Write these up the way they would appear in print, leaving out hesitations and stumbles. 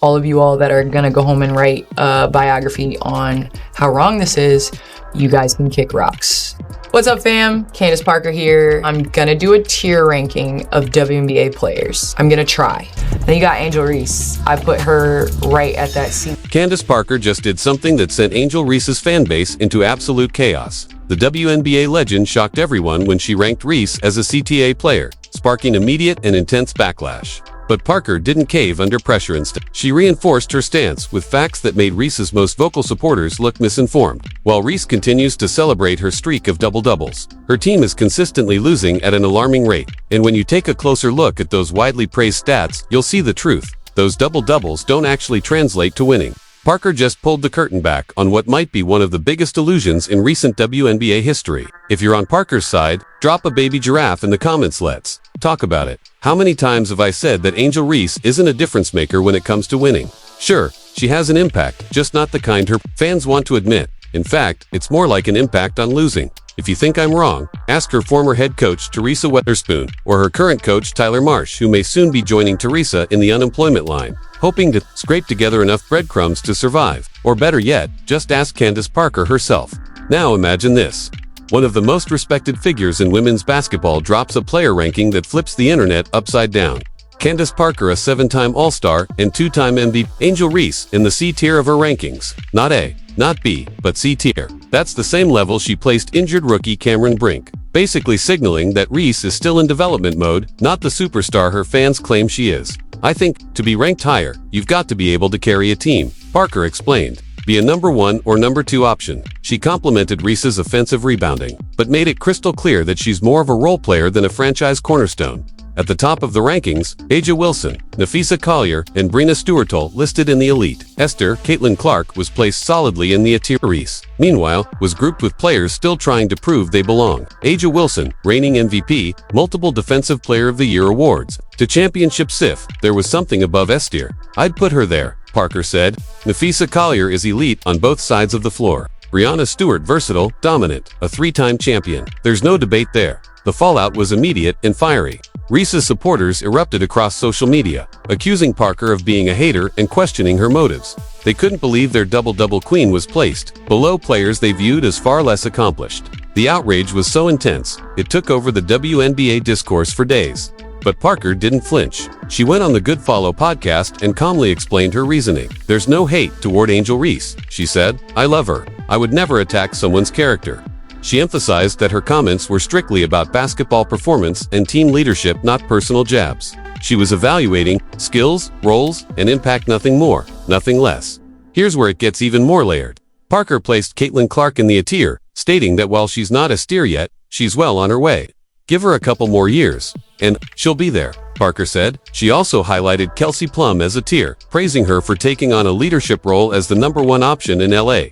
all of you all that are gonna go home and write a biography on how wrong this is, you guys can kick rocks. What's up, fam? Candace Parker here. I'm gonna do a tier ranking of WNBA players. I'm gonna try. Then you got Angel Reese. I put her right at that C. Candace Parker just did something that sent Angel Reese's fan base into absolute chaos. The WNBA legend shocked everyone when she ranked Reese as a CTA player, sparking immediate and intense backlash. But Parker didn't cave under pressure. Instead, she reinforced her stance with facts that made Reese's most vocal supporters look misinformed. While Reese continues to celebrate her streak of double-doubles, her team is consistently losing at an alarming rate. And when you take a closer look at those widely praised stats, you'll see the truth. Those double-doubles don't actually translate to winning. Parker just pulled the curtain back on what might be one of the biggest illusions in recent WNBA history. If you're on Parker's side, drop a baby giraffe in the comments. Let's talk about it. How many times have I said that Angel Reese isn't a difference maker when it comes to winning? Sure, she has an impact, just not the kind her fans want to admit. In fact, it's more like an impact on losing. If you think I'm wrong, ask her former head coach Teresa Weatherspoon or her current coach Tyler Marsh, who may soon be joining Teresa in the unemployment line, hoping to scrape together enough breadcrumbs to survive. Or better yet, just ask Candace Parker herself. Now imagine this. One of the most respected figures in women's basketball drops a player ranking that flips the internet upside down. Candace Parker, a 7-time All-Star and 2-time MVP. Angel Reese in the C tier of her rankings. Not A, not B, but C tier. That's the same level she placed injured rookie Cameron Brink, basically signaling that Reese is still in development mode, not the superstar her fans claim she is. I think, to be ranked higher, you've got to be able to carry a team, Parker explained. Be a number 1 or number 2 option. She complimented Reese's offensive rebounding, but made it crystal clear that she's more of a role player than a franchise cornerstone. At the top of the rankings, A'ja Wilson, Napheesa Collier, and Breanna Stewart listed in the elite. Esther Caitlin Clark was placed solidly in the A tier. Reese, meanwhile, was grouped with players still trying to prove they belong. A'ja Wilson, reigning MVP, multiple Defensive Player of the Year awards. To championship SIF, there was something above S tier. I'd put her there, Parker said. Napheesa Collier is elite on both sides of the floor. Breanna Stewart versatile, dominant, a 3-time champion. There's no debate there. The fallout was immediate and fiery. Reese's supporters erupted across social media, accusing Parker of being a hater and questioning her motives. They couldn't believe their double-double queen was placed below players they viewed as far less accomplished. The outrage was so intense, it took over the WNBA discourse for days. But Parker didn't flinch. She went on the Good Follow podcast and calmly explained her reasoning. There's no hate toward Angel Reese, she said. I love her. I would never attack someone's character. She emphasized that her comments were strictly about basketball performance and team leadership, not personal jabs. She was evaluating skills, roles, and impact, nothing more, nothing less. Here's where it gets even more layered. Parker placed Caitlin Clark in the A tier, stating that while she's not a steer yet, she's well on her way. Give her a couple more years, and she'll be there, Parker said. She also highlighted Kelsey Plum as a tier, praising her for taking on a leadership role as the number 1 option in LA.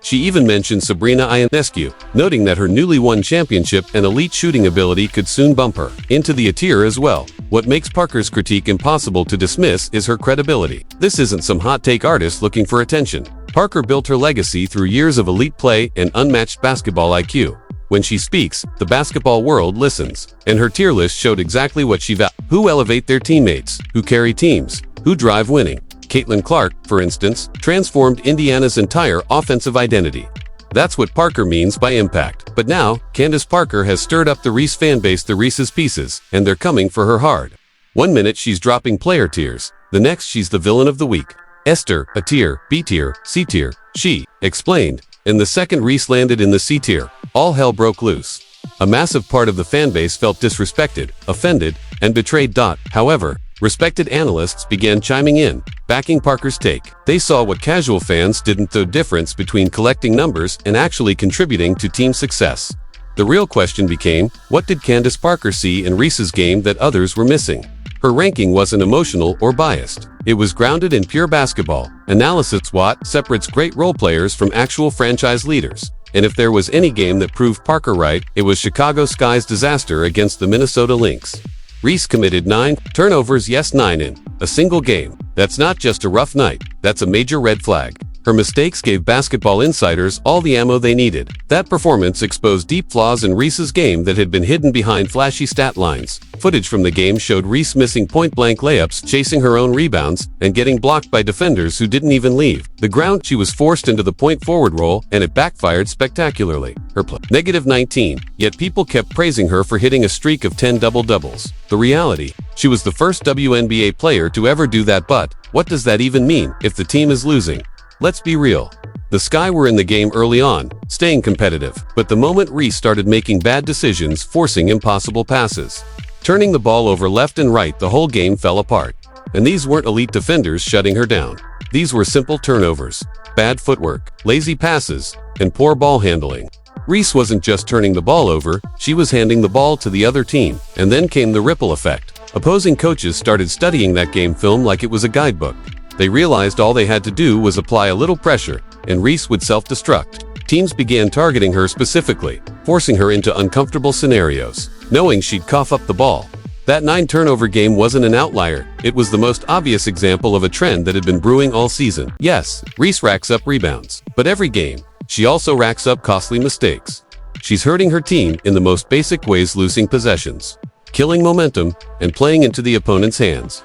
She even mentioned Sabrina Ionescu, noting that her newly won championship and elite shooting ability could soon bump her into the A tier as well. What makes Parker's critique impossible to dismiss is her credibility. This isn't some hot take artist looking for attention. Parker built her legacy through years of elite play and unmatched basketball IQ. When she speaks, the basketball world listens, and her tier list showed exactly what she values. Who elevate their teammates, who carry teams, who drive winning. Caitlin Clark, for instance, transformed Indiana's entire offensive identity. That's what Parker means by impact. But now, Candace Parker has stirred up the Reese fanbase, the Reese's Pieces, and they're coming for her hard. One minute she's dropping player tiers, the next she's the villain of the week. Esther, A tier, B tier, C tier, she explained. And the second Reese landed in the C tier, all hell broke loose. A massive part of the fanbase felt disrespected, offended, and betrayed. However, respected analysts began chiming in, backing Parker's take. They saw what casual fans didn't: the difference between collecting numbers and actually contributing to team success. The real question became, what did Candace Parker see in Reese's game that others were missing? Her ranking wasn't emotional or biased. It was grounded in pure basketball analysis. What separates great role players from actual franchise leaders? And if there was any game that proved Parker right, it was Chicago Sky's disaster against the Minnesota Lynx. Reese committed 9 turnovers, yes, 9 in a single game. That's not just a rough night, that's a major red flag. Her mistakes gave basketball insiders all the ammo they needed. That performance exposed deep flaws in Reese's game that had been hidden behind flashy stat lines. Footage from the game showed Reese missing point-blank layups, chasing her own rebounds, and getting blocked by defenders who didn't even leave the ground. She was forced into the point-forward role, and it backfired spectacularly. Her -19, yet people kept praising her for hitting a streak of 10 double-doubles. The reality: she was the first WNBA player to ever do that, but what does that even mean if the team is losing? Let's be real. The Sky were in the game early on, staying competitive, but the moment Reese started making bad decisions, forcing impossible passes, turning the ball over left and right, the whole game fell apart. And these weren't elite defenders shutting her down. These were simple turnovers, bad footwork, lazy passes, and poor ball handling. Reese wasn't just turning the ball over, she was handing the ball to the other team, and then came the ripple effect. Opposing coaches started studying that game film like it was a guidebook. They realized all they had to do was apply a little pressure, and Reese would self-destruct. Teams began targeting her specifically, forcing her into uncomfortable scenarios, knowing she'd cough up the ball. That 9-turnover game wasn't an outlier, it was the most obvious example of a trend that had been brewing all season. Yes, Reese racks up rebounds, but every game, she also racks up costly mistakes. She's hurting her team in the most basic ways, losing possessions, killing momentum, and playing into the opponent's hands.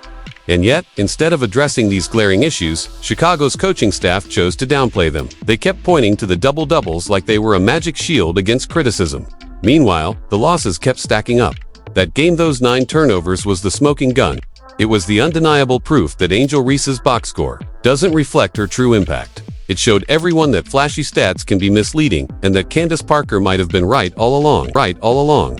And yet, instead of addressing these glaring issues, Chicago's coaching staff chose to downplay them. They kept pointing to the double-doubles like they were a magic shield against criticism. Meanwhile, the losses kept stacking up. That game, those 9 turnovers, was the smoking gun. It was the undeniable proof that Angel Reese's box score doesn't reflect her true impact. It showed everyone that flashy stats can be misleading, and that Candace Parker might have been right all along.